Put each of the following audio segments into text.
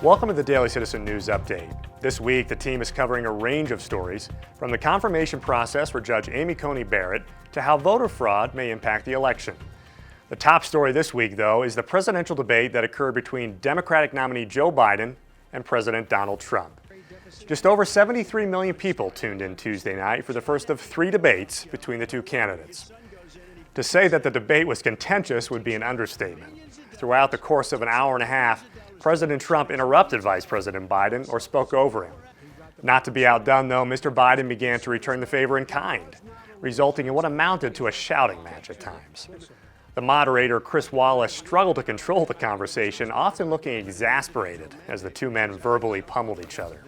Welcome to the Daily Citizen News Update. This week, the team is covering a range of stories, from the confirmation process for Judge Amy Coney Barrett to how voter fraud may impact the election. The top story this week, though, is the presidential debate that occurred between Democratic nominee Joe Biden and President Donald Trump. Just over 73 million people tuned in Tuesday night for the first of three debates between the two candidates. To say that the debate was contentious would be an understatement. Throughout the course of an hour and a half, President Trump interrupted Vice President Biden or spoke over him. Not to be outdone, though, Mr. Biden began to return the favor in kind, resulting in what amounted to a shouting match at times. The moderator, Chris Wallace, struggled to control the conversation, often looking exasperated as the two men verbally pummeled each other.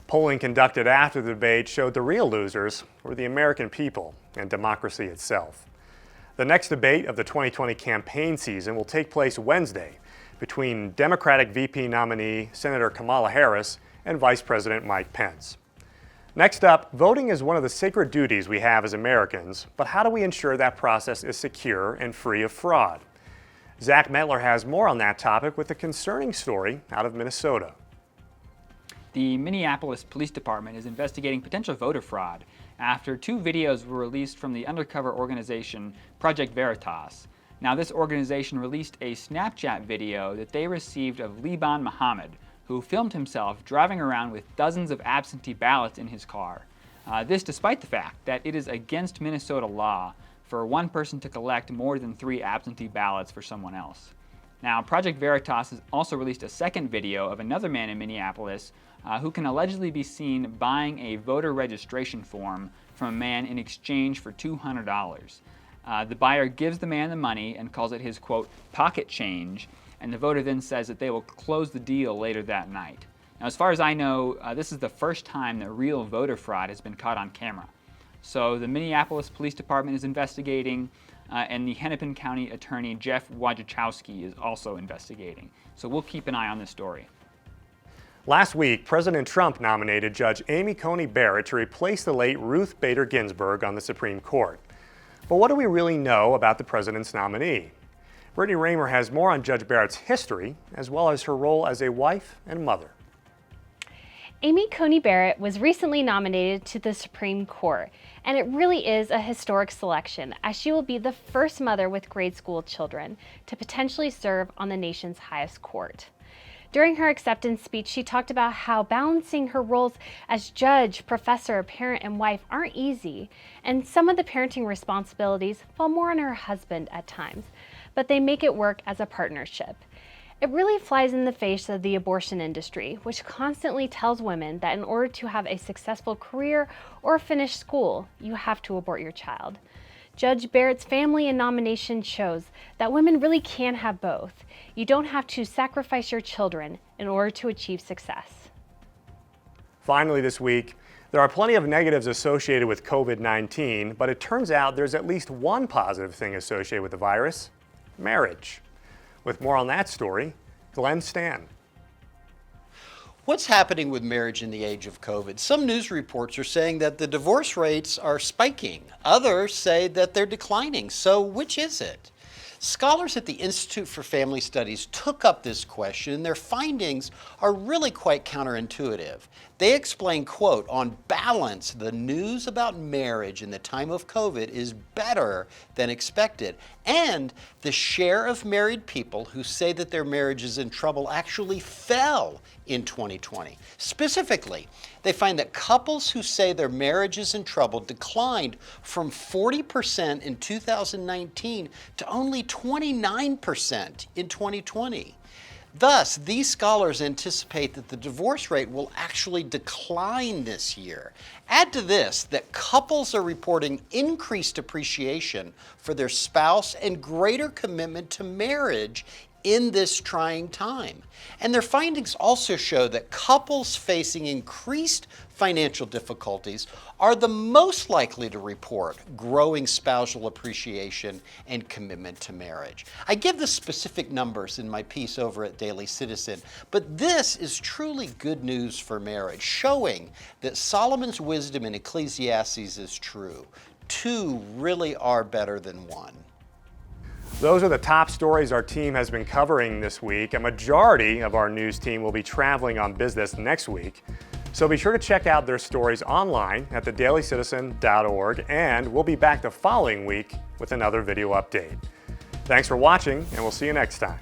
Polling conducted after the debate showed the real losers were the American people and democracy itself. The next debate of the 2020 campaign season will take place Wednesday between Democratic VP nominee Senator Kamala Harris and Vice President Mike Pence. Next up, voting is one of the sacred duties we have as Americans, but how do we ensure that process is secure and free of fraud? Zach Metler has more on that topic with a concerning story out of Minnesota. The Minneapolis Police Department is investigating potential voter fraud after two videos were released from the undercover organization Project Veritas. Now, this organization released a Snapchat video that they received of Liban Muhammad, who filmed himself driving around with dozens of absentee ballots in his car. This despite the fact that it is against Minnesota law for one person to collect more than 3 absentee ballots for someone else. Now, Project Veritas has also released a second video of another man in Minneapolis who can allegedly be seen buying a voter registration form from a man in exchange for $200. The buyer gives the man the money and calls it his, quote, pocket change, and the voter then says that they will close the deal later that night. Now, as far as I know, this is the first time that real voter fraud has been caught on camera. So the Minneapolis Police Department is investigating, and the Hennepin County Attorney Jeff Wojciechowski is also investigating. So we'll keep an eye on this story. Last week, President Trump nominated Judge Amy Coney Barrett to replace the late Ruth Bader Ginsburg on the Supreme Court. But what do we really know about the president's nominee? Brittany Raymer has more on Judge Barrett's history, as well as her role as a wife and mother. Amy Coney Barrett was recently nominated to the Supreme Court, and it really is a historic selection, as she will be the first mother with grade school children to potentially serve on the nation's highest court. During her acceptance speech, she talked about how balancing her roles as judge, professor, parent, and wife aren't easy, and some of the parenting responsibilities fall more on her husband at times, but they make it work as a partnership. It really flies in the face of the abortion industry, which constantly tells women that in order to have a successful career or finish school, you have to abort your child. Judge Barrett's family and nomination shows that women really can have both. You don't have to sacrifice your children in order to achieve success. Finally this week, there are plenty of negatives associated with COVID-19, but it turns out there's at least one positive thing associated with the virus: marriage. With more on that story, Glenn Stan. What's happening with marriage in the age of COVID? Some news reports are saying that the divorce rates are spiking. Others say that they're declining. So which is it? Scholars at the Institute for Family Studies took up this question, and their findings are really quite counterintuitive. They explain, quote, on balance, the news about marriage in the time of COVID is better than expected, and the share of married people who say that their marriage is in trouble actually fell in 2020. Specifically, they find that couples who say their marriage is in trouble declined from 40% in 2019 to only 29% in 2020. Thus, these scholars anticipate that the divorce rate will actually decline this year. Add to this that couples are reporting increased appreciation for their spouse and greater commitment to marriage in this trying time. And their findings also show that couples facing increased financial difficulties are the most likely to report growing spousal appreciation and commitment to marriage. I give the specific numbers in my piece over at Daily Citizen, but this is truly good news for marriage, showing that Solomon's wisdom in Ecclesiastes is true. Two really are better than one. Those are the top stories our team has been covering this week. A majority of our news team will be traveling on business next week. So be sure to check out their stories online at thedailycitizen.org, and we'll be back the following week with another video update. Thanks for watching, and we'll see you next time.